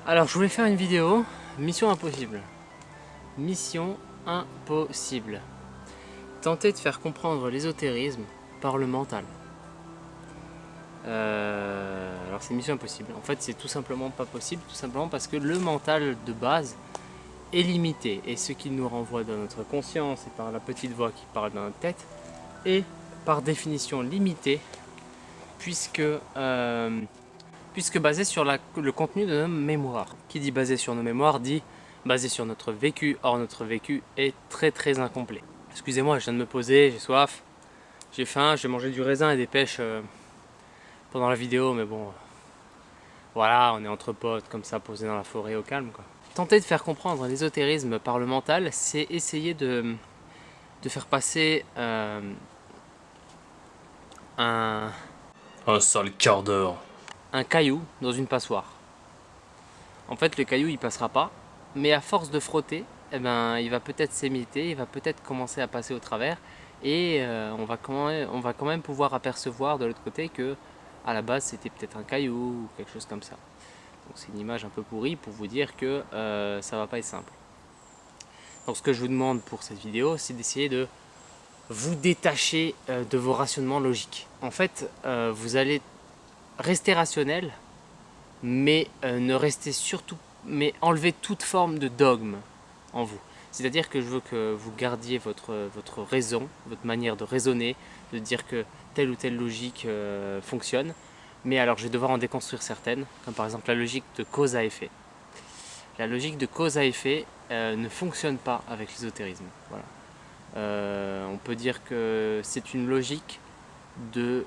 Alors je voulais faire une vidéo, mission impossible. Mission impossible. Tenter de faire comprendre l'ésotérisme par le mental. Alors c'est une mission impossible. En fait c'est tout simplement pas possible, tout simplement parce que le mental de base est limité. Et ce qui nous renvoie dans notre conscience et par la petite voix qui parle dans notre tête est par définition limité puisque basé sur le contenu de nos mémoires. Qui dit basé sur nos mémoires dit basé sur notre vécu. Or notre vécu est très incomplet. Excusez-moi, je viens de me poser, j'ai soif, j'ai faim, je vais manger du raisin et des pêches pendant la vidéo, mais bon, voilà, on est entre potes comme ça, posés dans la forêt au calme quoi. Tenter de faire comprendre l'ésotérisme par le mental, c'est essayer de faire passer un sale quart d'heure. un caillou dans une passoire. En fait, le caillou il passera pas, mais à force de frotter, eh ben, il va peut-être s'émietter, il va peut-être commencer à passer au travers, et on va quand même pouvoir apercevoir de l'autre côté que à la base c'était peut-être un caillou ou quelque chose comme ça. Donc c'est une image un peu pourrie pour vous dire que ça va pas être simple. Donc ce que je vous demande pour cette vidéo, c'est d'essayer de vous détacher de vos rationnements logiques. En fait, vous allez rester rationnel, mais ne restez surtout, mais enlevez toute forme de dogme en vous. C'est-à-dire que je veux que vous gardiez votre raison, votre manière de raisonner, de dire que telle ou telle logique fonctionne, mais alors je vais devoir en déconstruire certaines, comme par exemple la logique de cause à effet. La logique de cause à effet ne fonctionne pas avec l'ésotérisme. Voilà. On peut dire que c'est une logique de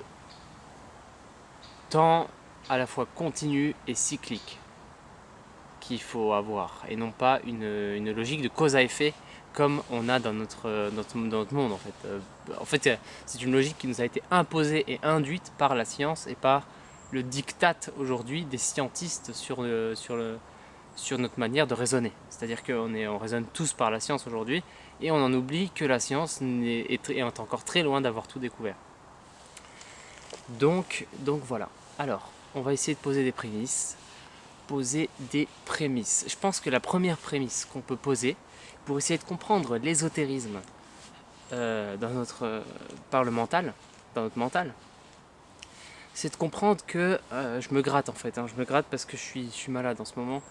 temps à la fois continu et cyclique qu'il faut avoir, et non pas une logique de cause à effet comme on a dans notre monde en fait. En fait, c'est une logique qui nous a été imposée et induite par la science et par le diktat aujourd'hui des scientistes sur notre manière de raisonner. C'est-à-dire qu'on raisonne tous par la science aujourd'hui et on en oublie que la science est encore très loin d'avoir tout découvert. Donc voilà. Alors, on va essayer de poser des prémices. Je pense que la première prémisse qu'on peut poser pour essayer de comprendre l'ésotérisme par le mental, dans notre mental, c'est de comprendre que je me gratte en fait. Je me gratte parce que je suis malade en ce moment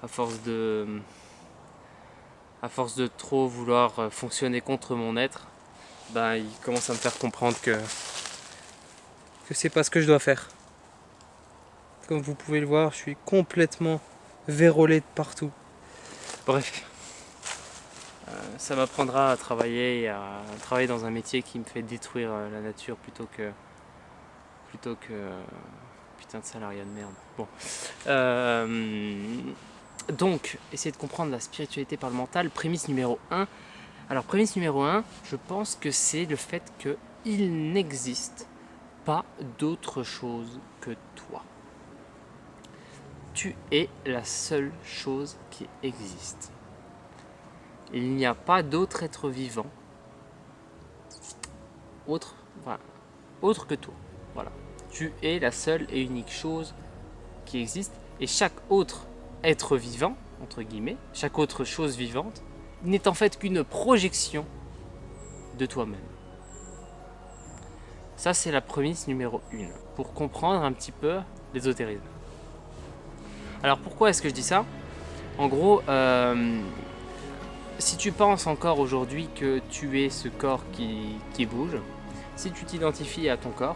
à force de trop vouloir fonctionner contre mon être. Ben, il commence à me faire comprendre que c'est pas ce que je dois faire. Comme vous pouvez le voir, je suis complètement vérolé de partout. Bref, ça m'apprendra à travailler dans un métier qui me fait détruire la nature plutôt que putain de salariat de merde. Bon, donc essayer de comprendre la spiritualité par le mental. Prémisse numéro 1. Alors prémisse numéro 1, je pense que c'est le fait qu'il n'existe pas d'autre chose que toi. Tu es la seule chose qui existe. Il n'y a pas d'autre être vivant autre que toi. Voilà. Tu es la seule et unique chose qui existe, et chaque autre être vivant, entre guillemets, chaque autre chose vivante, n'est en fait qu'une projection de toi-même. Ça, c'est la prémisse numéro 1, pour comprendre un petit peu l'ésotérisme. Alors pourquoi est-ce que je dis ça? En gros, si tu penses encore aujourd'hui que tu es ce corps qui bouge, si tu t'identifies à ton corps,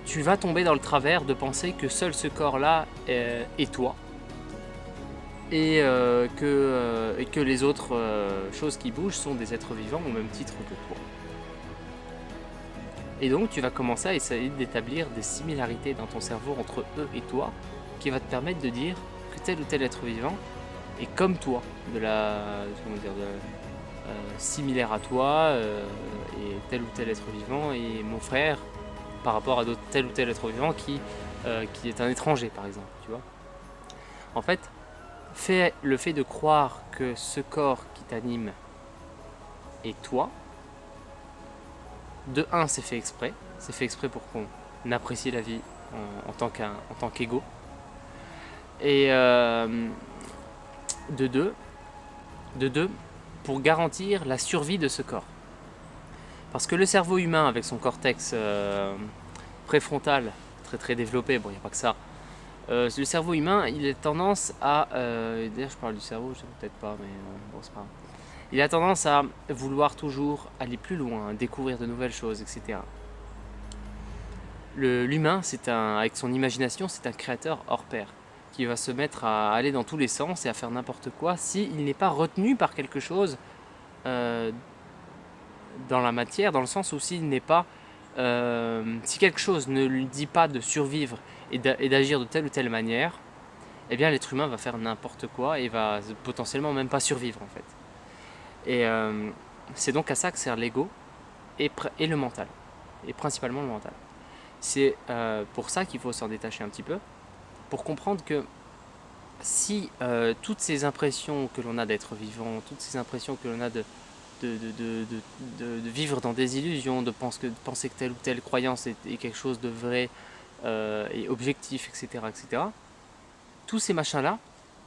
tu vas tomber dans le travers de penser que seul ce corps-là est toi, et que les autres choses qui bougent sont des êtres vivants au même titre que toi. Et donc tu vas commencer à essayer d'établir des similarités dans ton cerveau entre eux et toi, qui va te permettre de dire que tel ou tel être vivant est comme toi, similaire à toi, et tel ou tel être vivant est mon frère par rapport à tel ou tel être vivant qui est un étranger par exemple, tu vois. En fait, le fait de croire que ce corps qui t'anime est toi, de 1, c'est fait exprès pour qu'on apprécie la vie en tant qu'ego. Et de deux, pour garantir la survie de ce corps. Parce que le cerveau humain, avec son cortex préfrontal très très développé, bon il n'y a pas que ça, le cerveau humain il a tendance à, d'ailleurs je parle du cerveau, je sais peut-être pas, mais bon c'est pas grave. Il a tendance à vouloir toujours aller plus loin, découvrir de nouvelles choses, etc. L'humain, avec son imagination, c'est un créateur hors pair, qui va se mettre à aller dans tous les sens et à faire n'importe quoi s'il n'est pas retenu par quelque chose dans la matière, dans le sens où s'il n'est pas, si quelque chose ne lui dit pas de survivre et d'agir de telle ou telle manière, eh bien l'être humain va faire n'importe quoi et va potentiellement même pas survivre en fait. Et c'est donc à ça que sert l'ego et le mental, et principalement le mental. C'est pour ça qu'il faut s'en détacher un petit peu, pour comprendre que si toutes ces impressions que l'on a d'être vivant, toutes ces impressions que l'on a de vivre dans des illusions, de penser que telle ou telle croyance est quelque chose de vrai et objectif, etc., etc., tous ces machins-là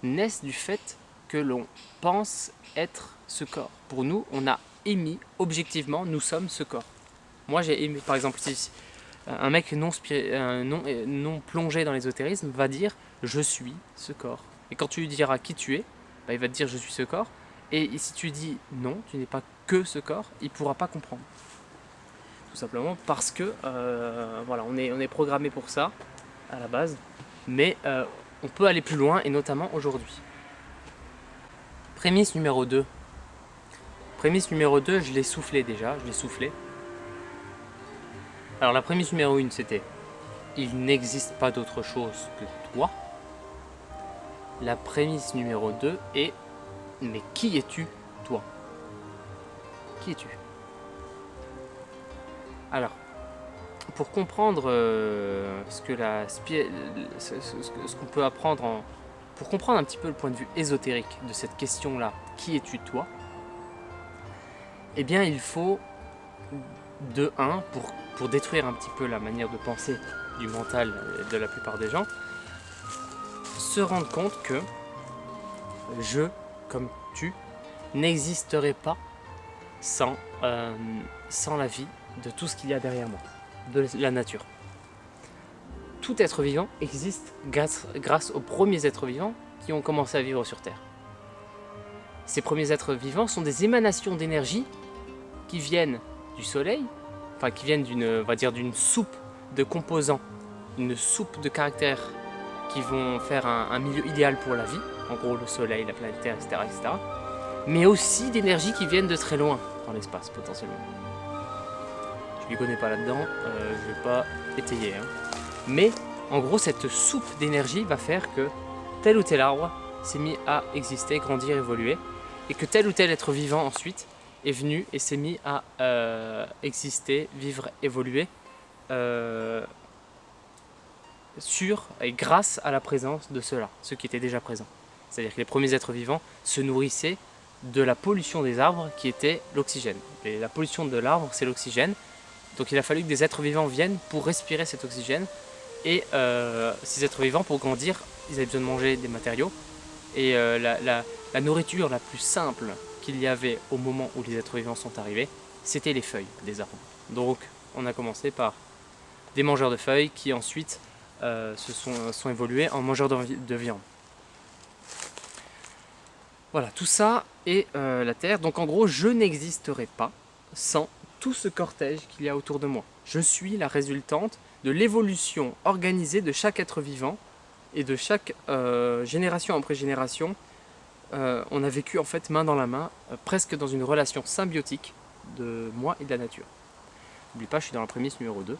naissent du fait que l'on pense être ce corps. Pour nous, on a émis objectivement, nous sommes ce corps. Moi, j'ai émis, par exemple, si un mec non plongé dans l'ésotérisme va dire « je suis ce corps ». Et quand tu lui diras qui tu es, bah, il va te dire « je suis ce corps ». Et si tu dis « non, tu n'es pas que ce corps », il ne pourra pas comprendre. Tout simplement parce que voilà, on est programmé pour ça, à la base. Mais on peut aller plus loin, et notamment aujourd'hui. Prémisse numéro 2. Prémisse numéro 2, je l'ai soufflé déjà, Alors la prémisse numéro 1, c'était « il n'existe pas d'autre chose que toi ». La prémisse numéro 2 est « mais qui es-tu, toi ?» Qui es-tu? Alors, pour comprendre ce qu'on peut apprendre pour comprendre un petit peu le point de vue ésotérique de cette question-là, qui es-tu toi? Eh bien, il faut de 1, pour détruire un petit peu la manière de penser du mental de la plupart des gens, se rendre compte que je, comme tu, n'existerait pas sans la vie de tout ce qu'il y a derrière moi, de la nature. Tout être vivant existe grâce aux premiers êtres vivants qui ont commencé à vivre sur Terre. Ces premiers êtres vivants sont des émanations d'énergie qui viennent du soleil, enfin qui viennent d'une soupe de composants, une soupe de caractères qui vont faire un milieu idéal pour la vie, en gros le soleil, la planète Terre, etc., etc., mais aussi d'énergie qui viennent de très loin dans l'espace potentiellement. Je ne m'y connais pas là-dedans, je ne vais pas étayer. Mais en gros, cette soupe d'énergie va faire que tel ou tel arbre s'est mis à exister, grandir, évoluer, et que tel ou tel être vivant ensuite est venu et s'est mis à exister, vivre, évoluer et grâce à la présence de ceux-là, ceux qui étaient déjà présents. C'est-à-dire que les premiers êtres vivants se nourrissaient de la pollution des arbres qui était l'oxygène. Et la pollution de l'arbre, c'est l'oxygène. Donc il a fallu que des êtres vivants viennent pour respirer cet oxygène. Et ces êtres vivants, pour grandir, ils avaient besoin de manger des matériaux. Et la nourriture la plus simple qu'il y avait au moment où les êtres vivants sont arrivés, c'était les feuilles des arbres. Donc on a commencé par des mangeurs de feuilles qui ensuite sont évolués en mangeurs de viande. Voilà, tout ça est la Terre. Donc en gros, je n'existerai pas sans tout ce cortège qu'il y a autour de moi. Je suis la résultante de l'évolution organisée de chaque être vivant et de chaque génération après génération. On a vécu en fait main dans la main, presque dans une relation symbiotique de moi et de la nature. N'oublie pas, je suis dans la prémisse numéro 2.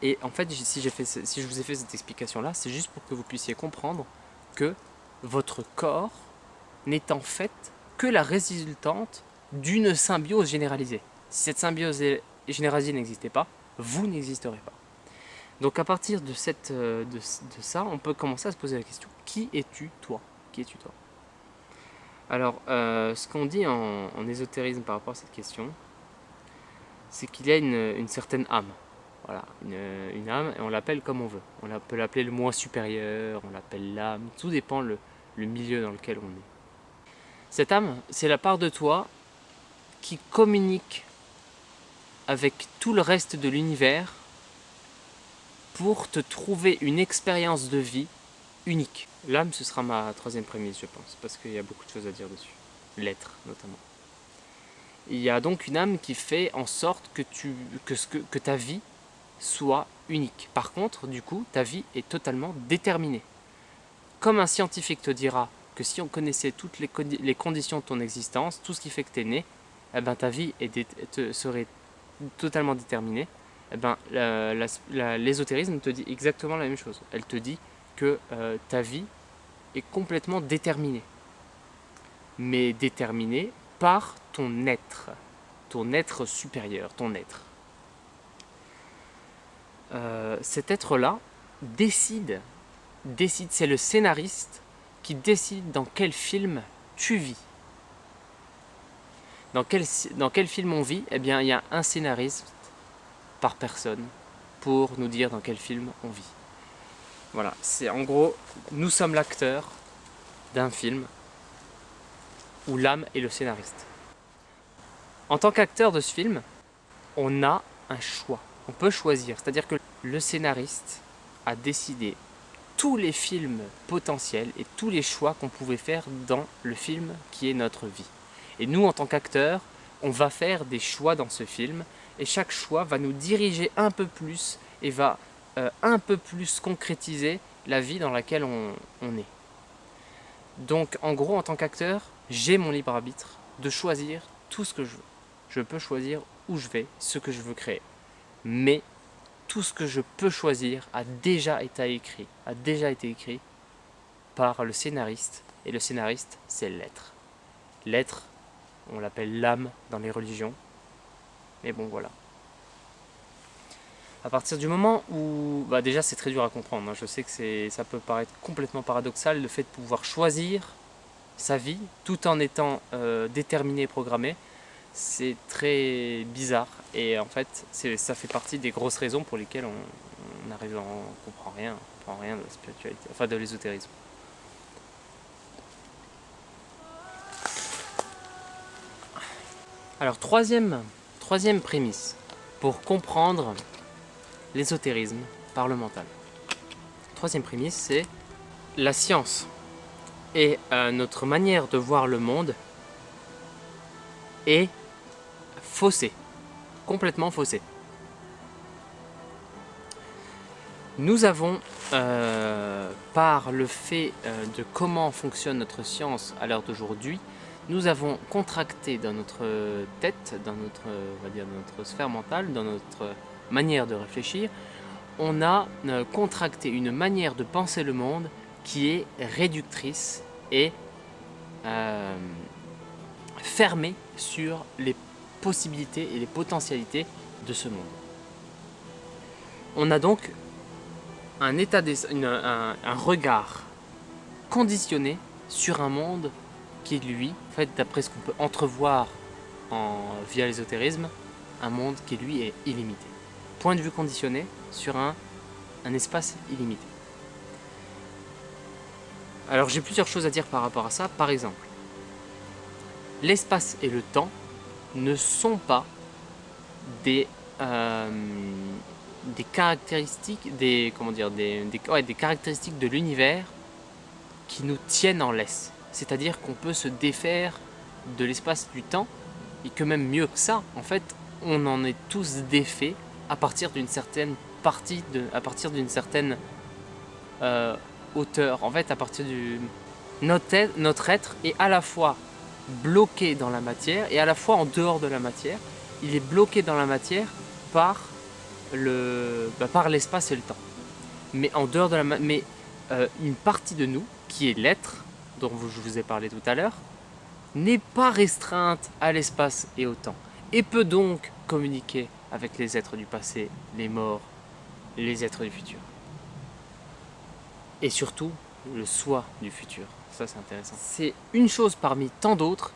Et en fait, si je vous ai fait cette explication-là, c'est juste pour que vous puissiez comprendre que votre corps n'est en fait que la résultante d'une symbiose généralisée. Si cette symbiose généralisée n'existait pas, vous n'existerez pas. Donc à partir de ça, on peut commencer à se poser la question, qui es-tu toi? Qui es-tu toi? Alors, ce qu'on dit en ésotérisme par rapport à cette question, c'est qu'il y a une certaine âme. Voilà, une âme, et on l'appelle comme on veut. Peut l'appeler le moi supérieur, on l'appelle l'âme, tout dépend le milieu dans lequel on est. Cette âme, c'est la part de toi qui communique avec tout le reste de l'univers pour te trouver une expérience de vie unique. L'âme, ce sera ma troisième prémisse, je pense, parce qu'il y a beaucoup de choses à dire dessus. L'être, notamment. Il y a donc une âme qui fait en sorte que ta vie soit unique. Par contre, du coup, ta vie est totalement déterminée. Comme un scientifique te dira que si on connaissait toutes les conditions de ton existence, tout ce qui fait que tu es né, eh ben, ta vie serait totalement déterminée. Eh ben, l'ésotérisme te dit exactement la même chose. Elle te dit que ta vie est complètement déterminée. Mais déterminée par ton être supérieur, ton être. Cet être-là décide, c'est le scénariste qui décide dans quel film tu vis. Dans quel film on vit, eh bien, il y a un scénariste par personne pour nous dire dans quel film on vit. Voilà, c'est en gros, nous sommes l'acteur d'un film où l'âme est le scénariste. En tant qu'acteur de ce film, on a un choix. On peut choisir, c'est-à-dire que le scénariste a décidé tous les films potentiels et tous les choix qu'on pouvait faire dans le film qui est notre vie. Et nous, en tant qu'acteurs, on va faire des choix dans ce film et chaque choix va nous diriger un peu plus et va un peu plus concrétiser la vie dans laquelle on est. Donc, en gros, en tant qu'acteur, j'ai mon libre arbitre de choisir tout ce que je veux. Je peux choisir où je vais, ce que je veux créer. Mais tout ce que je peux choisir a déjà été écrit par le scénariste. Et le scénariste, c'est l'être. L'être, on l'appelle l'âme dans les religions. Mais bon, voilà. À partir du moment où... déjà, c'est très dur à comprendre. Je sais que ça peut paraître complètement paradoxal, le fait de pouvoir choisir sa vie tout en étant déterminé et programmé. C'est très bizarre et en fait ça fait partie des grosses raisons pour lesquelles on comprend rien de la spiritualité, enfin de l'ésotérisme. Alors troisième prémisse pour comprendre l'ésotérisme par le mental. Troisième prémisse, c'est la science et notre manière de voir le monde est faussée, complètement faussée. Nous avons, par le fait de comment fonctionne notre science à l'heure d'aujourd'hui, nous avons contracté dans notre tête, dans notre sphère mentale, dans notre manière de réfléchir, on a contracté une manière de penser le monde qui est réductrice et fermée sur les possibilités et les potentialités de ce monde. On a donc un regard conditionné sur un monde qui, lui, en fait, d'après ce qu'on peut entrevoir via l'ésotérisme, un monde qui, lui, est illimité. Point de vue conditionné sur un espace illimité. Alors, j'ai plusieurs choses à dire par rapport à ça. Par exemple, l'espace et le temps ne sont pas des caractéristiques, des caractéristiques de l'univers qui nous tiennent en laisse. C'est-à-dire qu'on peut se défaire de l'espace du temps et que même mieux que ça, en fait, on en est tous défaits à partir d'une certaine hauteur. En fait, à partir notre être est à la fois bloqué dans la matière et à la fois en dehors de la matière. Il est bloqué dans la matière par l'espace et le temps. Mais en dehors de une partie de nous, qui est l'être, dont je vous ai parlé tout à l'heure, n'est pas restreinte à l'espace et au temps, et peut donc communiquer avec les êtres du passé, les morts, les êtres du futur. Et surtout, le soi du futur. Ça, c'est intéressant. C'est une chose parmi tant d'autres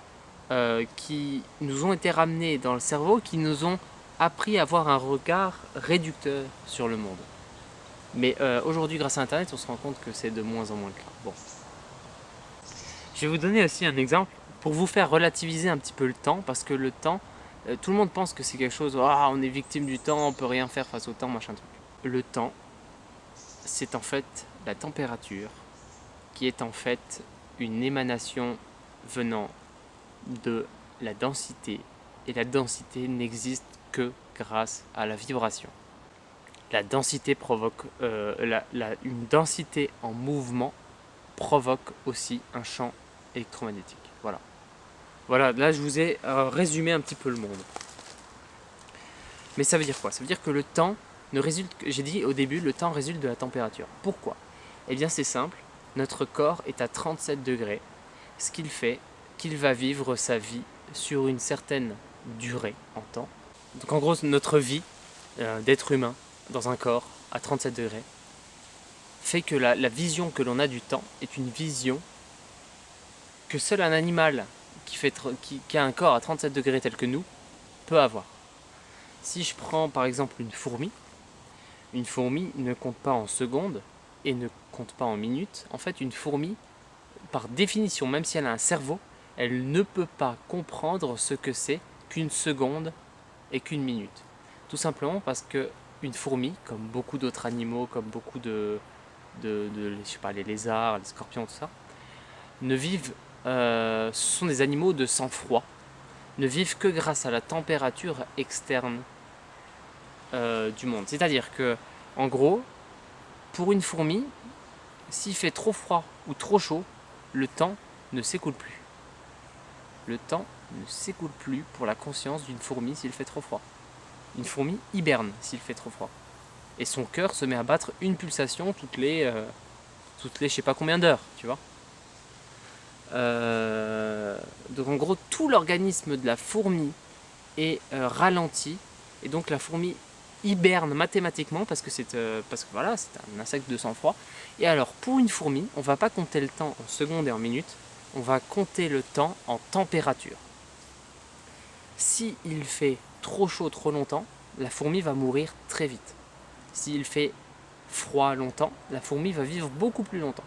qui nous ont été ramenées dans le cerveau, qui nous ont appris à avoir un regard réducteur sur le monde. Mais aujourd'hui, grâce à Internet, on se rend compte que c'est de moins en moins le cas. Bon. Je vais vous donner aussi un exemple pour vous faire relativiser un petit peu le temps, parce que le temps, tout le monde pense que c'est quelque chose, ah, on est victime du temps, on peut rien faire face au temps, machin truc. Le temps, c'est en fait la température qui est en fait une émanation venant de la densité, et la densité n'existe que grâce à la vibration. La densité provoque, une densité en mouvement provoque aussi un champ électromagnétique. Voilà. Voilà, là je vous ai résumé un petit peu le monde. Mais ça veut dire quoi? Ça veut dire que le temps ne résulte, j'ai dit au début, le temps résulte de la température. Pourquoi? Eh bien c'est simple, notre corps est à 37 degrés, ce qu'il fait qu'il va vivre sa vie sur une certaine durée en temps. Donc en gros, notre vie d'être humain dans un corps à 37 degrés fait que la vision que l'on a du temps est une vision que seul un animal qui a un corps à 37 degrés tel que nous peut avoir. Si je prends par exemple une fourmi ne compte pas en secondes et ne compte pas en minutes. En fait, une fourmi, par définition, même si elle a un cerveau, elle ne peut pas comprendre ce que c'est qu'une seconde et qu'une minute. Tout simplement parce que une fourmi, comme beaucoup d'autres animaux, comme beaucoup je sais pas, les lézards, les scorpions, tout ça, ne vivent, ce sont des animaux de sang-froid, ne vivent que grâce à la température externe du monde. C'est-à-dire que, en gros, pour une fourmi, s'il fait trop froid ou trop chaud, le temps ne s'écoule plus. Le temps ne s'écoule plus pour la conscience d'une fourmi s'il fait trop froid. Une fourmi hiberne s'il fait trop froid. Et son cœur se met à battre une pulsation toutes les je sais pas combien d'heures, tu vois. Donc en gros, tout l'organisme de la fourmi est ralenti. Et donc la fourmi hiberne mathématiquement parce que voilà, c'est un insecte de sang-froid. Et alors pour une fourmi, on va pas compter le temps en secondes et en minutes, on va compter le temps en température. Si il fait trop chaud trop longtemps, la fourmi va mourir très vite. S'il fait froid longtemps, la fourmi va vivre beaucoup plus longtemps.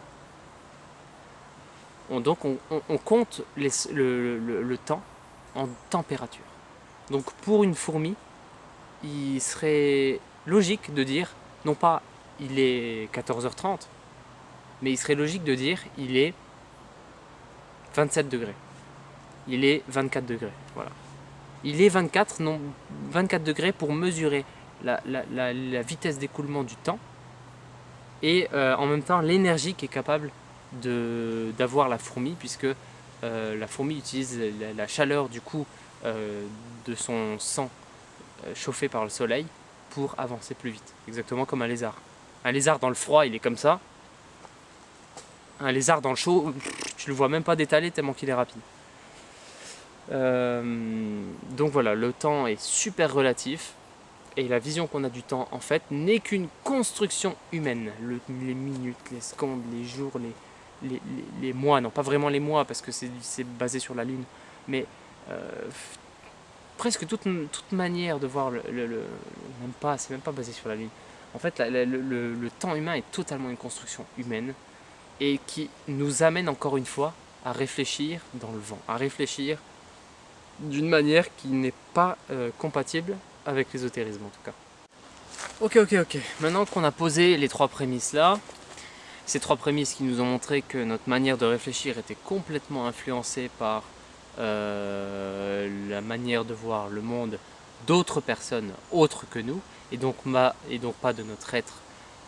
Donc on compte le temps en température. Donc pour une fourmi, il serait logique de dire, non pas il est 14h30, mais il serait logique de dire il est 27 degrés. Il est 24 degrés. Voilà. Il est 24 degrés pour mesurer la vitesse d'écoulement du temps et en même temps l'énergie qui est capable d'avoir la fourmi, puisque la fourmi utilise la chaleur du coup de son sang chauffé par le soleil pour avancer plus vite, exactement comme un lézard. Un lézard dans le froid, il est comme ça. Un lézard dans le chaud, tu le vois même pas d'étaler tellement qu'il est rapide. Donc voilà, le temps est super relatif et la vision qu'on a du temps en fait n'est qu'une construction humaine. Les minutes, les secondes, les jours, les mois, non pas vraiment les mois parce que c'est basé sur la lune, mais presque toute manière de voir c'est même pas basé sur la lune. En fait, le temps humain est totalement une construction humaine et qui nous amène encore une fois à réfléchir dans le vent, à réfléchir d'une manière qui n'est pas compatible avec l'ésotérisme en tout cas. Ok. Maintenant qu'on a posé les trois prémices là, ces trois prémices qui nous ont montré que notre manière de réfléchir était complètement influencée par la manière de voir le monde d'autres personnes autres que nous, et donc pas de notre être,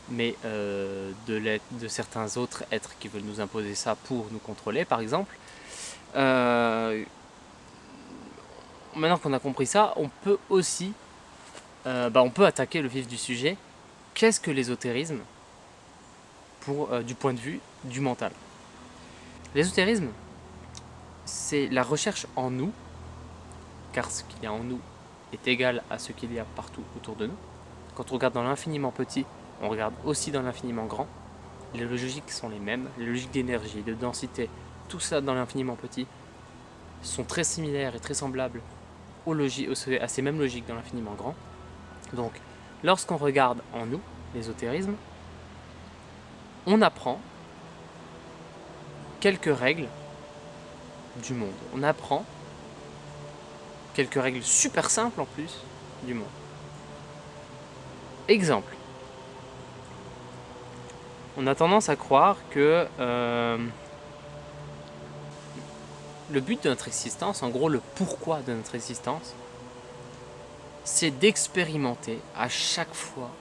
mais de certains autres êtres qui veulent nous imposer ça pour nous contrôler, par exemple. Maintenant qu'on a compris ça, on peut aussi on peut attaquer le vif du sujet. Qu'est-ce que l'ésotérisme du point de vue du mental? L'ésotérisme, c'est la recherche en nous, car ce qu'il y a en nous est égal à ce qu'il y a partout autour de nous. Quand on regarde dans l'infiniment petit, on regarde aussi dans l'infiniment grand. Les logiques sont les mêmes, les logiques d'énergie, de densité, tout ça dans l'infiniment petit sont très similaires et très semblables à ces mêmes logiques dans l'infiniment grand. Donc, lorsqu'on regarde en nous l'ésotérisme, on apprend quelques règles du monde. On apprend quelques règles super simples en plus du monde. Exemple. On a tendance à croire que le but de notre existence, en gros le pourquoi de notre existence, c'est d'expérimenter à chaque fois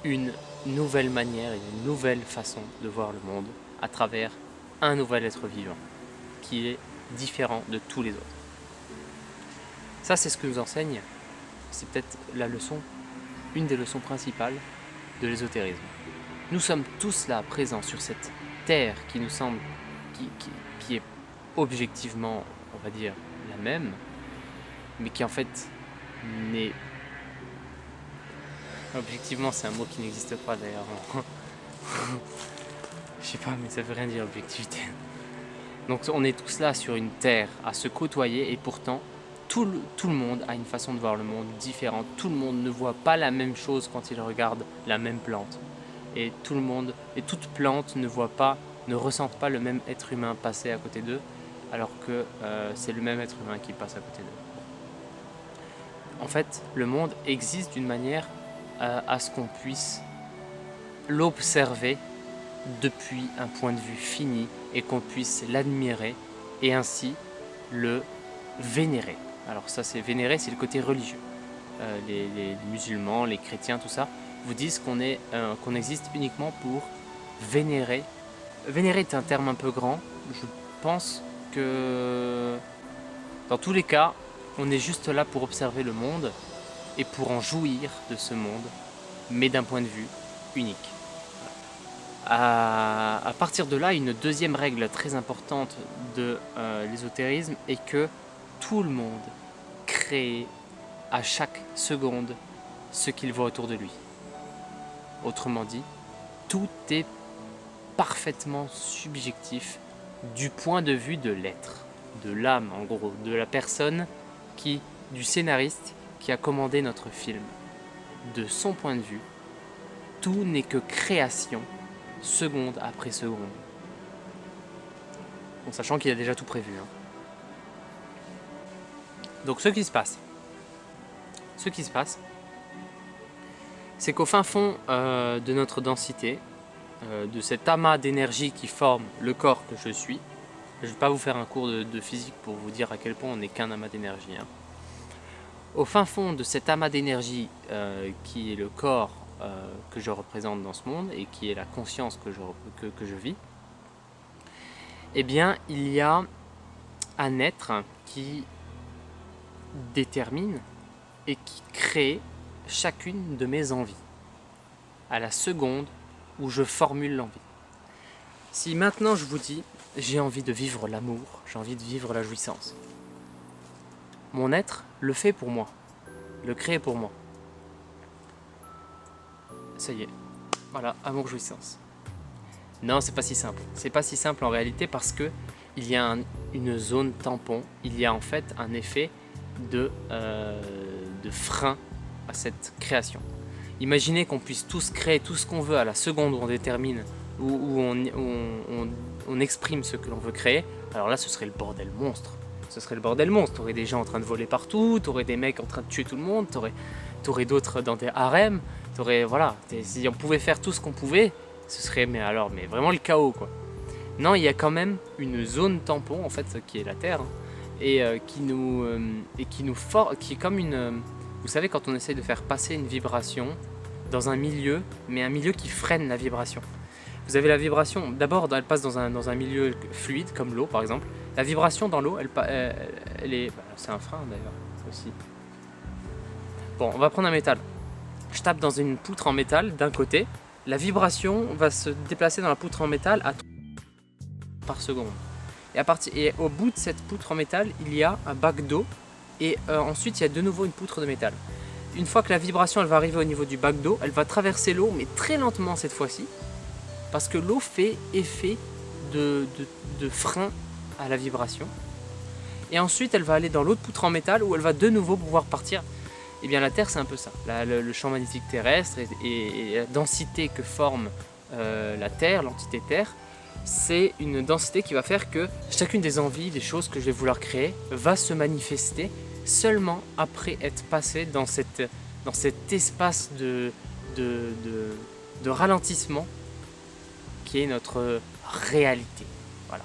une nouvelle manière et une nouvelle façon de voir le monde à travers un nouvel être vivant qui est différent de tous les autres. Ça, c'est ce que nous enseigne, c'est peut-être la leçon, une des leçons principales de l'ésotérisme. Nous sommes tous là, présents sur cette terre qui nous semble, qui est objectivement, on va dire, la même, mais qui en fait n'est... Objectivement, c'est un mot qui n'existe pas d'ailleurs. Je sais pas, mais ça veut rien dire, objectivité. Donc on est tous là sur une terre à se côtoyer et pourtant tout le monde a une façon de voir le monde différente. Tout le monde ne voit pas la même chose quand il regarde la même plante. Et tout le monde, et toute plante ne ressentent pas le même être humain passer à côté d'eux, alors que c'est le même être humain qui passe à côté d'eux. En fait, le monde existe d'une manière à ce qu'on puisse l'observer depuis un point de vue fini et qu'on puisse l'admirer et ainsi le vénérer. Alors ça, c'est vénérer, c'est le côté religieux. Les musulmans, les chrétiens, tout ça, vous disent qu'on existe uniquement pour vénérer. Vénérer est un terme un peu grand. Je pense que dans tous les cas, on est juste là pour observer le monde et pour en jouir de ce monde, mais d'un point de vue unique. À partir de là, une deuxième règle très importante de l'ésotérisme est que tout le monde crée à chaque seconde ce qu'il voit autour de lui. Autrement dit, tout est parfaitement subjectif du point de vue de l'être, de l'âme en gros, de la personne du scénariste qui a commandé notre film. De son point de vue, tout n'est que création, seconde après seconde. Bon, sachant qu'il a déjà tout prévu. Donc ce qui se passe, c'est qu'au fin fond de notre densité, de cet amas d'énergie qui forme le corps que je suis, je ne vais pas vous faire un cours de physique pour vous dire à quel point on n'est qu'un amas d'énergie. Au fin fond de cet amas d'énergie qui est le corps que je représente dans ce monde et qui est la conscience que je vis, eh bien il y a un être qui détermine et qui crée chacune de mes envies à la seconde où je formule l'envie. Si maintenant je vous dis j'ai envie de vivre l'amour, j'ai envie de vivre la jouissance, mon être le fait pour moi, le crée pour moi. Ça y est, voilà, amour, jouissance. Non, c'est pas si simple. C'est pas si simple en réalité parce que il y a une zone tampon, il y a en fait un effet de frein à cette création. Imaginez qu'on puisse tous créer tout ce qu'on veut à la seconde où on détermine, où on exprime ce que l'on veut créer. Alors là, ce serait le bordel monstre. Ce serait le bordel monstre. T'aurais des gens en train de voler partout, t'aurais des mecs en train de tuer tout le monde, t'aurais d'autres dans des harems, voilà. Si on pouvait faire tout ce qu'on pouvait, ce serait mais vraiment le chaos quoi. Non, il y a quand même une zone tampon en fait qui est la Terre qui est comme une. Vous savez quand on essaie de faire passer une vibration dans un milieu, mais un milieu qui freine la vibration. Vous avez la vibration, d'abord elle passe dans un milieu fluide comme l'eau par exemple. La vibration dans l'eau, elle est, c'est un frein d'ailleurs aussi. Bon, on va prendre un métal. Je tape dans une poutre en métal d'un côté, la vibration va se déplacer dans la poutre en métal à 3 par seconde. Et au bout de cette poutre en métal, il y a un bac d'eau et ensuite il y a de nouveau une poutre de métal. Une fois que la vibration elle va arriver au niveau du bac d'eau, elle va traverser l'eau mais très lentement cette fois-ci parce que l'eau fait effet de frein à la vibration. et ensuite elle va aller dans l'autre poutre en métal où elle va de nouveau pouvoir partir. Et bien la Terre c'est un peu ça, le champ magnétique terrestre et la densité que forme la Terre, l'entité Terre, c'est une densité qui va faire que chacune des envies, des choses que je vais vouloir créer va se manifester seulement après être passé dans cet espace de ralentissement qui est notre réalité. Voilà.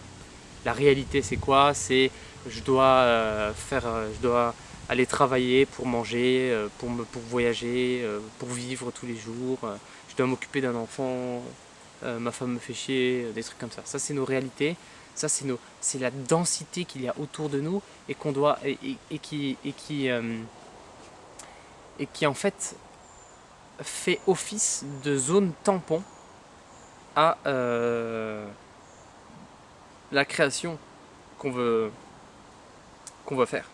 La réalité c'est quoi? C'est je dois aller travailler pour manger, pour voyager, pour vivre tous les jours, je dois m'occuper d'un enfant, ma femme me fait chier, des trucs comme ça. Ça c'est nos réalités, ça c'est la densité qu'il y a autour de nous et qu'on doit et qui en fait fait office de zone tampon à la création qu'on veut faire.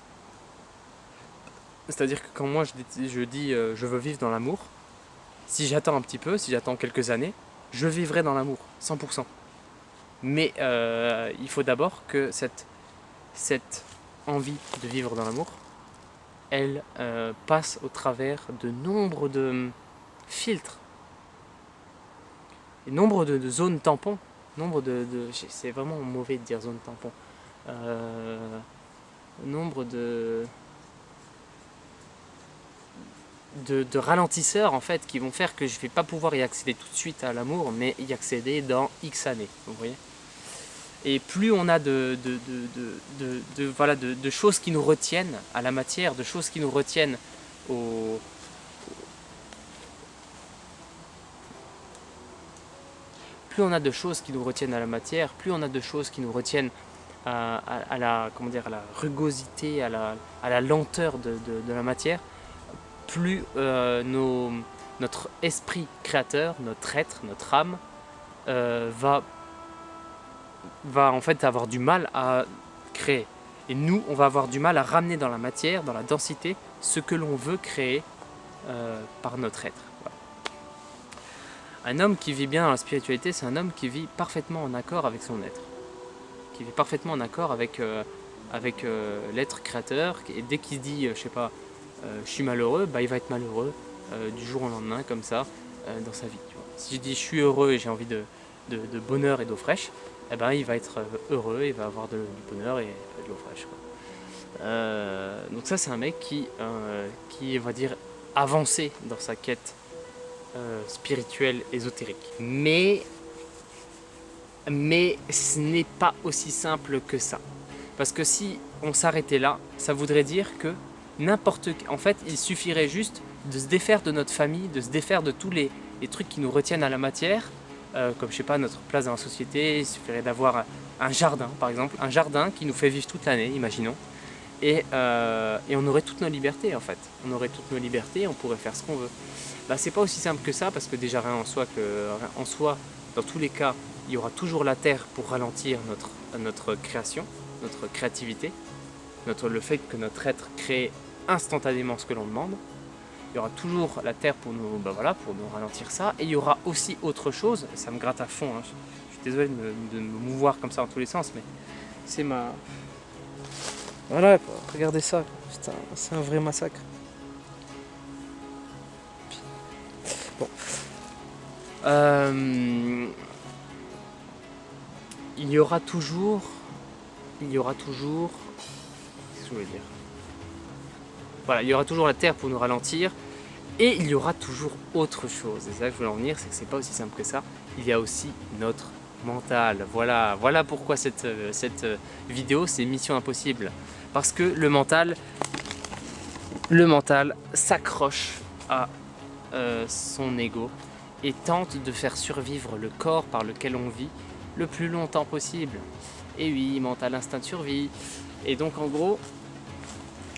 C'est-à-dire que quand moi je dis je veux vivre dans l'amour, si j'attends un petit peu, si j'attends quelques années, je vivrai dans l'amour, 100%. Mais il faut d'abord que cette envie de vivre dans l'amour, elle passe au travers de nombre de filtres, et nombre de zones tampons, c'est vraiment mauvais de dire zone tampon, nombre de ralentisseurs en fait qui vont faire que je ne vais pas pouvoir y accéder tout de suite à l'amour, mais y accéder dans X années, vous voyez. Et plus on a de choses qui nous retiennent à la matière, de choses qui nous retiennent plus on a de choses qui nous retiennent à la matière, plus on a de choses qui nous retiennent à la rugosité, à la lenteur de la matière, plus notre esprit créateur, notre être, notre âme va en fait avoir du mal à créer. Et nous, on va avoir du mal à ramener dans la matière, dans la densité, ce que l'on veut créer par notre être. Voilà. Un homme qui vit bien dans la spiritualité, c'est un homme qui vit parfaitement en accord avec son être, qui vit parfaitement en accord avec l'être créateur. Et dès qu'il se dit, je sais pas, je suis malheureux, bah, il va être malheureux du jour au lendemain, comme ça, dans sa vie. Tu vois. Si je dis je suis heureux et j'ai envie de bonheur et d'eau fraîche, eh ben, il va être heureux, il va avoir du bonheur et de l'eau fraîche. Quoi. Donc ça, c'est un mec qui on va dire, avancé dans sa quête spirituelle, ésotérique. Mais ce n'est pas aussi simple que ça. Parce que si on s'arrêtait là, ça voudrait dire que en fait, il suffirait juste de se défaire de notre famille, de se défaire de tous les trucs qui nous retiennent à la matière, comme je sais pas, notre place dans la société. Il suffirait d'avoir un jardin, par exemple, un jardin qui nous fait vivre toute l'année, imaginons, et on aurait toutes nos libertés en fait. On aurait toutes nos libertés, on pourrait faire ce qu'on veut. Bah, c'est pas aussi simple que ça, parce que déjà rien en soi, dans tous les cas, il y aura toujours la terre pour ralentir notre création, notre créativité, le fait que notre être crée instantanément ce que l'on demande. Il y aura toujours la terre pour nous, pour nous ralentir ça. Et il y aura aussi autre chose, ça me gratte à fond, hein. Je suis désolé de me mouvoir comme ça dans tous les sens, mais c'est ma... Voilà quoi, regardez ça, putain, c'est un vrai massacre. Bon. Il y aura toujours... Qu'est-ce que je voulais dire ? Voilà, il y aura toujours la terre pour nous ralentir. Et il y aura toujours autre chose. Et c'est ça que je voulais en venir, c'est que c'est pas aussi simple que ça. Il y a aussi notre mental. Voilà pourquoi cette vidéo, c'est Mission Impossible. Parce que le mental s'accroche à son ego et tente de faire survivre le corps par lequel on vit le plus longtemps possible. Et oui, mental, instinct de survie. Et donc en gros,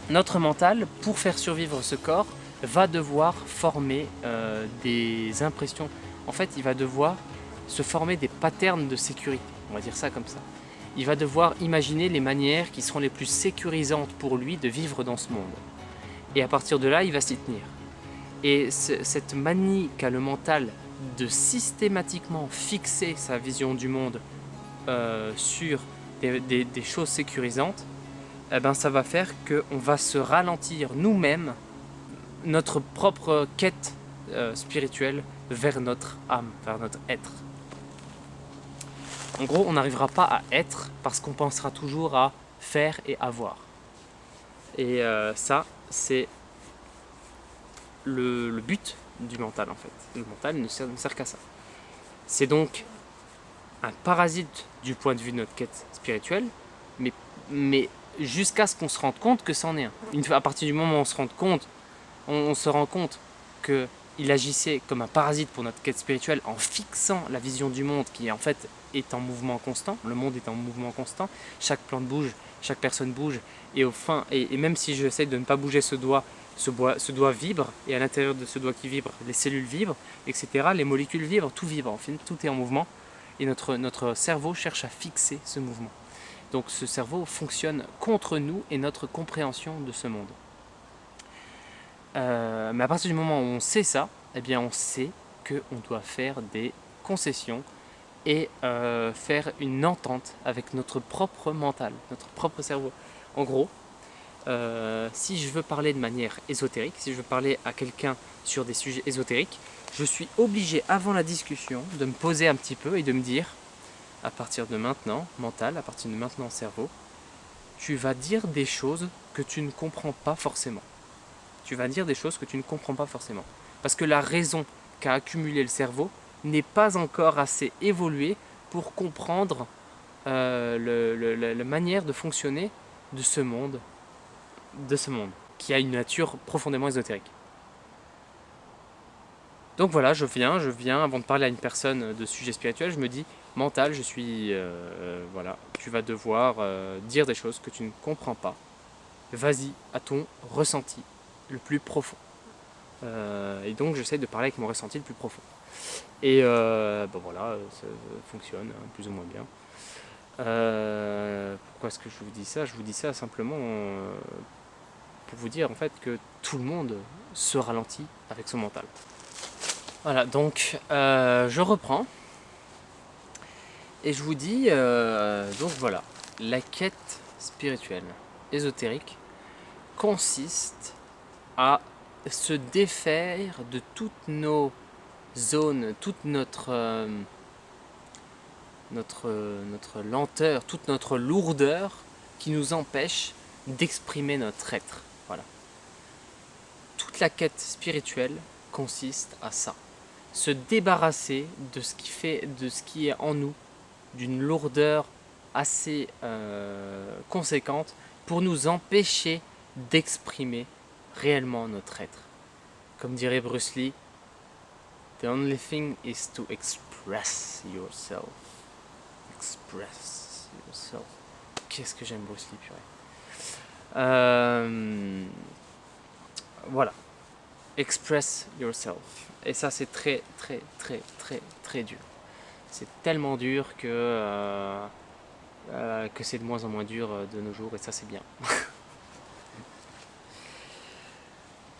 notre mental, pour faire survivre ce corps, va devoir former des impressions. En fait, il va devoir se former des patterns de sécurité. On va dire ça comme ça. Il va devoir imaginer les manières qui seront les plus sécurisantes pour lui de vivre dans ce monde. Et à partir de là, il va s'y tenir. Et cette manie qu'a le mental de systématiquement fixer sa vision du monde sur des choses sécurisantes, eh ben, ça va faire qu'on va se ralentir nous-mêmes notre propre quête spirituelle vers notre âme, vers notre être. En gros, on n'arrivera pas à être parce qu'on pensera toujours à faire et avoir. Et ça, c'est le but du mental en fait. Le mental ne sert qu'à ça. C'est donc un parasite du point de vue de notre quête spirituelle, mais jusqu'à ce qu'on se rende compte que c'en est un. À partir du moment où on se rend compte qu'il agissait comme un parasite pour notre quête spirituelle en fixant la vision du monde qui en fait est en mouvement constant. Le monde est en mouvement constant. Chaque plante bouge, chaque personne bouge. Et même si j'essaie de ne pas bouger ce doigt vibre. Et à l'intérieur de ce doigt qui vibre, les cellules vibrent, etc. Les molécules vibrent, tout vibre. En fait, tout est en mouvement. Et notre cerveau cherche à fixer ce mouvement. Donc ce cerveau fonctionne contre nous et notre compréhension de ce monde. Mais à partir du moment où on sait ça, eh bien on sait qu'on doit faire des concessions et faire une entente avec notre propre mental, notre propre cerveau. En gros, si je veux parler de manière ésotérique, si je veux parler à quelqu'un sur des sujets ésotériques, je suis obligé avant la discussion de me poser un petit peu et de me dire, à partir de maintenant, mental, à partir de maintenant, cerveau, tu vas dire des choses que tu ne comprends pas forcément. Tu vas dire des choses que tu ne comprends pas forcément. Parce que la raison qu'a accumulé le cerveau n'est pas encore assez évoluée pour comprendre la manière de fonctionner de ce monde, qui a une nature profondément ésotérique. Donc voilà, je viens, avant de parler à une personne de sujet spirituel, je me dis, mental, voilà, tu vas devoir dire des choses que tu ne comprends pas. Vas-y, à ton ressenti le plus profond. Et donc j'essaie de parler avec mon ressenti le plus profond. Et voilà, ça fonctionne plus ou moins bien. Pourquoi est-ce que je vous dis ça? Je vous dis ça simplement pour vous dire en fait que tout le monde se ralentit avec son mental. Voilà, donc je reprends. Et je vous dis, donc voilà, la quête spirituelle ésotérique consiste à se défaire de toutes nos zones, toute notre lenteur, toute notre lourdeur qui nous empêche d'exprimer notre être. Voilà. Toute la quête spirituelle consiste à ça. Se débarrasser de ce qui est en nous, d'une lourdeur assez conséquente pour nous empêcher d'exprimer réellement notre être. Comme dirait Bruce Lee, the only thing is to express yourself. Express yourself. Qu'est-ce que j'aime Bruce Lee, purée. Voilà. Express yourself. Et ça, c'est très, très, très, très, très dur. C'est tellement dur que c'est de moins en moins dur de nos jours, et ça, c'est bien.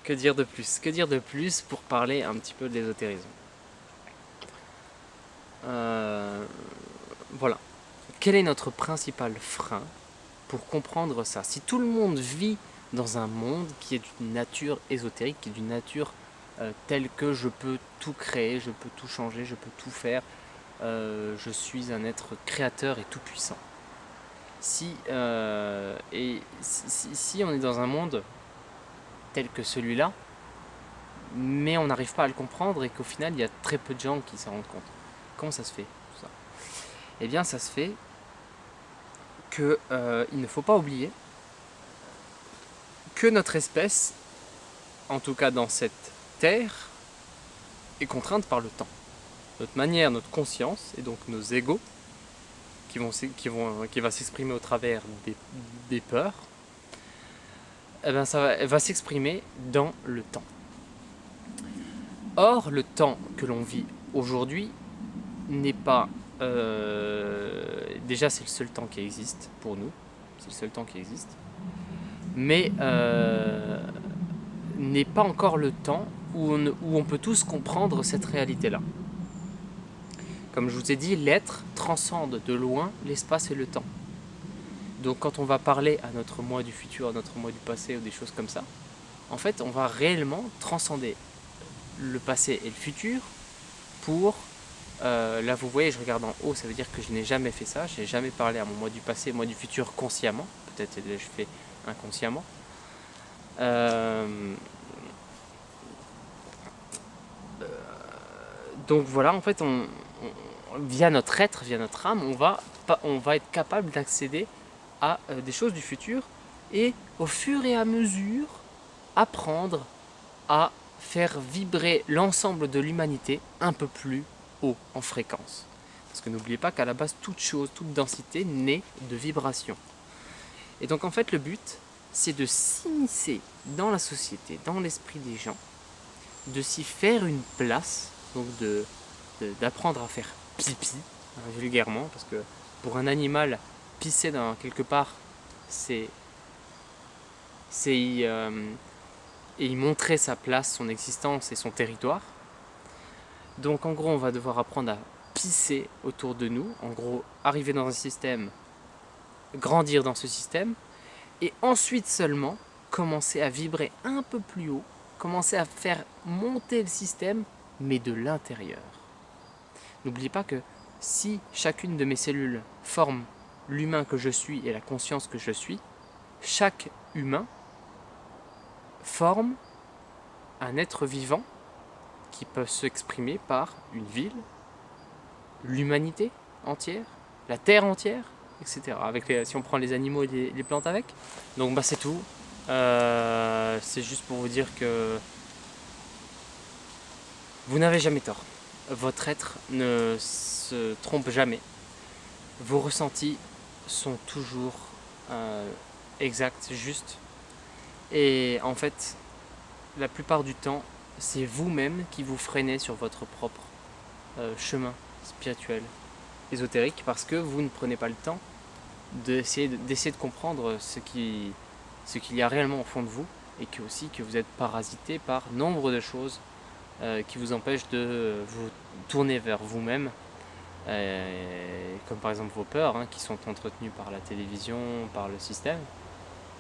Que dire de plus? Que dire de plus pour parler un petit peu de l'ésotérisme? Voilà. Quel est notre principal frein pour comprendre ça? Si tout le monde vit dans un monde qui est d'une nature ésotérique, qui est d'une nature telle que je peux tout créer, je peux tout changer, je peux tout faire, je suis un être créateur et tout puissant. Si on est dans un monde tel que celui-là, mais on n'arrive pas à le comprendre et qu'au final il y a très peu de gens qui s'en rendent compte. Comment ça se fait tout ça? Eh bien ça se fait que il ne faut pas oublier que notre espèce, en tout cas dans cette terre, est contrainte par le temps. Notre manière, notre conscience et donc nos égos qui va s'exprimer au travers des peurs, eh ben elle va s'exprimer dans le temps. Or, le temps que l'on vit aujourd'hui n'est pas... déjà, c'est le seul temps qui existe pour nous. C'est le seul temps qui existe. Mais n'est pas encore le temps où on peut tous comprendre cette réalité-là. Comme je vous ai dit, l'être transcende de loin l'espace et le temps. Donc quand on va parler à notre moi du futur, à notre moi du passé ou des choses comme ça, en fait on va réellement transcender le passé et le futur pour... là vous voyez, je regarde en haut, ça veut dire que je n'ai jamais fait ça, je n'ai jamais parlé à mon moi du passé, moi du futur consciemment, peut-être je fais inconsciemment. Donc voilà, en fait, via notre être, via notre âme, on va être capable d'accéder à des choses du futur et au fur et à mesure apprendre à faire vibrer l'ensemble de l'humanité un peu plus haut en fréquence. Parce que n'oubliez pas qu'à la base, toute chose, toute densité naît de vibrations. Et donc en fait, le but, c'est de s'immiscer dans la société, dans l'esprit des gens, de s'y faire une place, donc d'apprendre à faire pipi, vulgairement, parce que pour un animal, pisser dans quelque part, c'est y montrer sa place, son existence et son territoire. Donc en gros, on va devoir apprendre à pisser autour de nous, en gros, arriver dans un système, grandir dans ce système, et ensuite seulement commencer à vibrer un peu plus haut, commencer à faire monter le système, mais de l'intérieur. N'oubliez pas que si chacune de mes cellules forme l'humain que je suis et la conscience que je suis, chaque humain forme un être vivant qui peut s'exprimer par une ville, l'humanité entière, la terre entière, etc. Si on prend les animaux et les plantes avec. Donc c'est tout. C'est juste pour vous dire que vous n'avez jamais tort. Votre être ne se trompe jamais. Vos ressentis sont toujours exacts, justes. Et en fait, la plupart du temps, c'est vous-même qui vous freinez sur votre propre chemin spirituel, ésotérique, parce que vous ne prenez pas le temps d'essayer de comprendre ce qu'il y a réellement au fond de vous, et que vous êtes parasité par nombre de choses qui vous empêchent de vous tourner vers vous-même, comme par exemple vos peurs, qui sont entretenues par la télévision, par le système.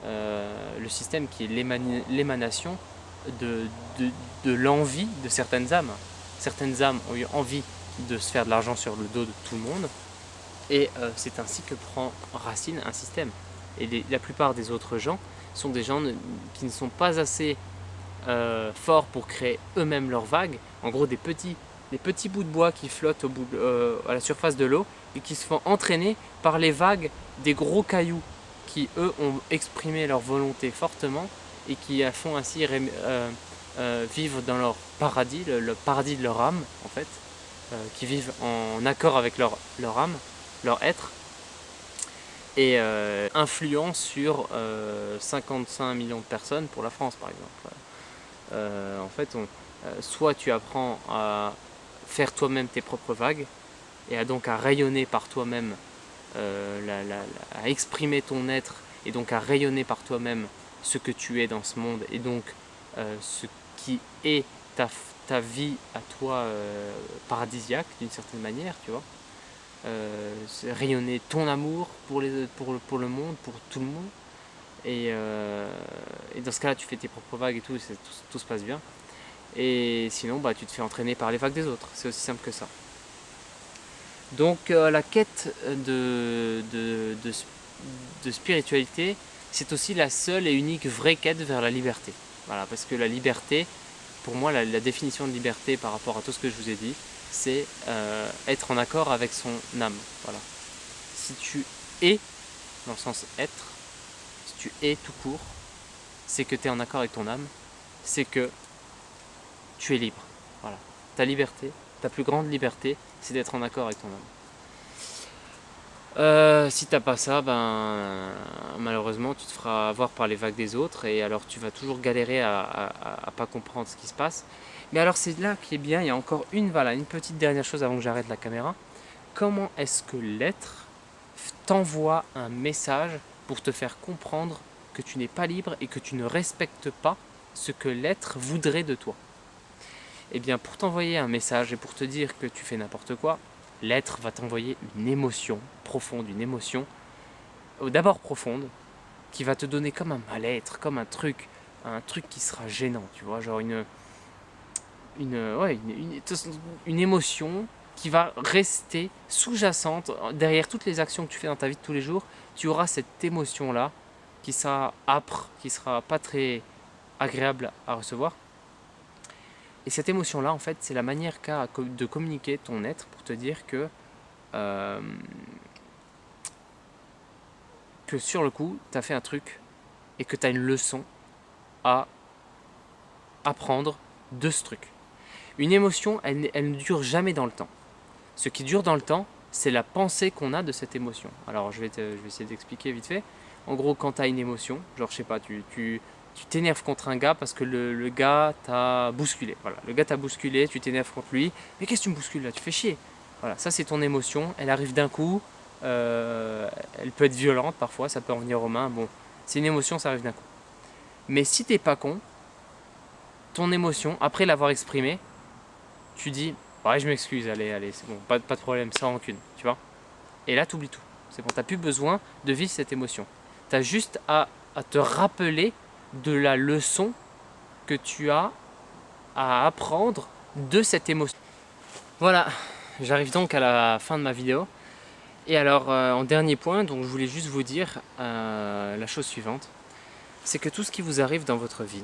Le système qui est l'émanation de l'envie de certaines âmes. Certaines âmes ont eu envie de se faire de l'argent sur le dos de tout le monde, et c'est ainsi que prend racine un système. Et la plupart des autres gens sont des gens qui ne sont pas assez forts pour créer eux-mêmes leurs vagues. En gros, des petits bouts de bois qui flottent à la surface de l'eau et qui se font entraîner par les vagues des gros cailloux qui, eux, ont exprimé leur volonté fortement et qui font ainsi vivre dans leur paradis, le paradis de leur âme, en fait, qui vivent en accord avec leur âme, leur être, et influent sur 55 millions de personnes pour la France, par exemple. En fait, soit tu apprends à faire toi-même tes propres vagues, et donc à rayonner par toi-même, à exprimer ton être, et donc à rayonner par toi-même ce que tu es dans ce monde, et donc ce qui est ta vie à toi paradisiaque d'une certaine manière, tu vois. Rayonner ton amour pour le monde, pour tout le monde. Et dans ce cas-là, tu fais tes propres vagues et tout se passe bien. Et sinon, tu te fais entraîner par les vagues des autres. C'est aussi simple que ça. Donc la quête de spiritualité, c'est aussi la seule et unique vraie quête vers la liberté. Voilà, parce que la liberté, pour moi, la définition de liberté par rapport à tout ce que je vous ai dit, c'est être en accord avec son âme. Voilà. Si tu es, dans le sens être, si tu es tout court, c'est que tu es en accord avec ton âme, c'est que tu es libre. Voilà. Ta liberté, ta plus grande liberté, c'est d'être en accord avec ton âme. Si t'as pas ça, malheureusement tu te feras avoir par les vagues des autres, et alors tu vas toujours galérer à pas comprendre ce qui se passe. Mais alors c'est là qui est bien, il y a encore une petite dernière chose avant que j'arrête la caméra. Comment est-ce que l'être t'envoie un message pour te faire comprendre que tu n'es pas libre et que tu ne respectes pas ce que l'être voudrait de toi? Eh bien, pour t'envoyer un message et pour te dire que tu fais n'importe quoi, l'être va t'envoyer une émotion profonde, une émotion d'abord profonde, qui va te donner comme un mal-être, comme un truc qui sera gênant, tu vois, genre une émotion qui va rester sous-jacente derrière toutes les actions que tu fais dans ta vie de tous les jours. Tu auras cette émotion-là qui sera âpre, qui sera pas très agréable à recevoir. Et cette émotion-là, en fait, c'est la manière qu'a de communiquer ton être pour te dire que sur le coup, tu as fait un truc et que tu as une leçon à apprendre de ce truc. Une émotion, elle ne dure jamais dans le temps. Ce qui dure dans le temps, c'est la pensée qu'on a de cette émotion. Alors, je vais essayer d'expliquer vite fait. En gros, quand tu as une émotion, genre, je sais pas, tu t'énerves contre un gars parce que le gars t'a bousculé. Voilà, le gars t'a bousculé, tu t'énerves contre lui. Mais qu'est-ce que tu me bouscules là? Tu fais chier. Voilà, ça c'est ton émotion. Elle arrive d'un coup. Elle peut être violente parfois, ça peut en venir aux mains. Bon, c'est une émotion, ça arrive d'un coup. Mais si t'es pas con, ton émotion, après l'avoir exprimée, tu dis ouais, je m'excuse, allez, c'est bon, pas de problème, sans rancune, tu vois. Et là, t'oublies tout. C'est bon, t'as plus besoin de vivre cette émotion. T'as juste à te rappeler de la leçon que tu as à apprendre de cette émotion. Voilà, j'arrive donc à la fin de ma vidéo. Et alors, en dernier point, donc je voulais juste vous dire la chose suivante. C'est que tout ce qui vous arrive dans votre vie,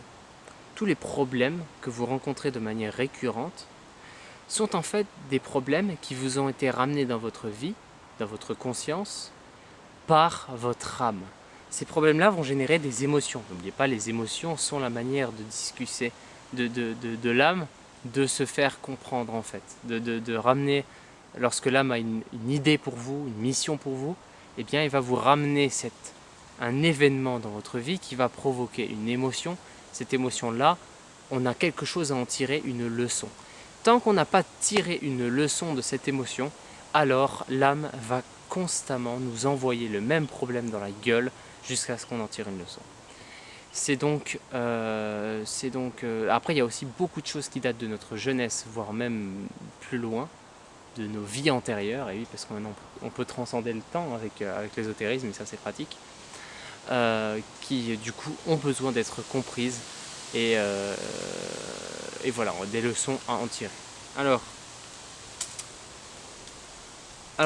tous les problèmes que vous rencontrez de manière récurrente, sont en fait des problèmes qui vous ont été ramenés dans votre vie, dans votre conscience, par votre âme. Ces problèmes-là vont générer des émotions. N'oubliez pas, les émotions sont la manière de discuter de l'âme, de se faire comprendre en fait, de ramener, lorsque l'âme a une idée pour vous, une mission pour vous, eh bien il va vous ramener un événement dans votre vie qui va provoquer une émotion. Cette émotion-là, on a quelque chose à en tirer, une leçon. Tant qu'on n'a pas tiré une leçon de cette émotion, alors l'âme va constamment nous envoyer le même problème dans la gueule jusqu'à ce qu'on en tire une leçon. Après, il y a aussi beaucoup de choses qui datent de notre jeunesse, voire même plus loin, de nos vies antérieures. Et oui, parce qu'on peut transcender le temps avec l'ésotérisme, et ça c'est pratique, qui du coup ont besoin d'être comprises. Et voilà, des leçons à en tirer. Alors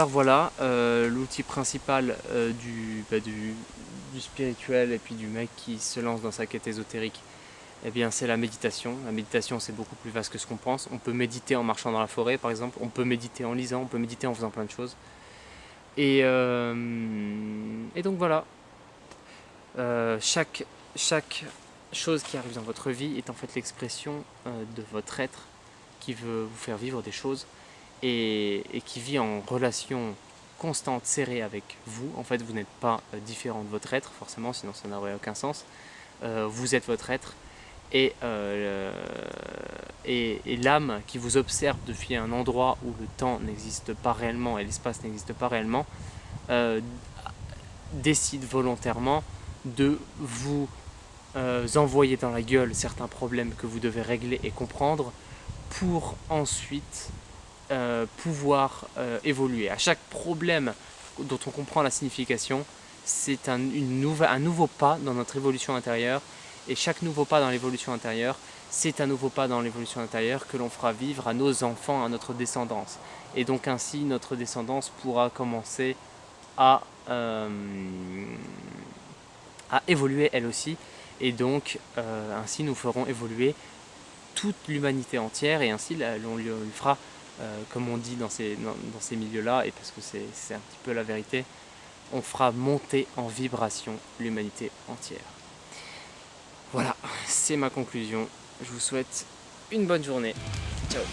voilà, l'outil principal du spirituel et puis du mec qui se lance dans sa quête ésotérique, eh bien c'est la méditation. La méditation, c'est beaucoup plus vaste que ce qu'on pense. On peut méditer en marchant dans la forêt par exemple, on peut méditer en lisant, on peut méditer en faisant plein de choses. Et donc voilà, chaque chose qui arrive dans votre vie est en fait l'expression de votre être qui veut vous faire vivre des choses et qui vit en relation constante, serrée avec vous. En fait, vous n'êtes pas différent de votre être, forcément, sinon ça n'aurait aucun sens. Vous êtes votre être et l'âme qui vous observe depuis un endroit où le temps n'existe pas réellement et l'espace n'existe pas réellement décide volontairement de vous envoyer dans la gueule certains problèmes que vous devez régler et comprendre pour ensuite pouvoir évoluer. À chaque problème dont on comprend la signification, c'est un nouveau pas dans notre évolution intérieure, et chaque nouveau pas dans l'évolution intérieure, c'est un nouveau pas dans l'évolution intérieure que l'on fera vivre à nos enfants, à notre descendance. Et donc ainsi, notre descendance pourra commencer à évoluer elle aussi, et donc ainsi nous ferons évoluer toute l'humanité entière, et ainsi on lui fera, comme on dit dans ces milieux-là, et parce que c'est un petit peu la vérité, on fera monter en vibration l'humanité entière. Voilà, c'est ma conclusion. Je vous souhaite une bonne journée. Ciao.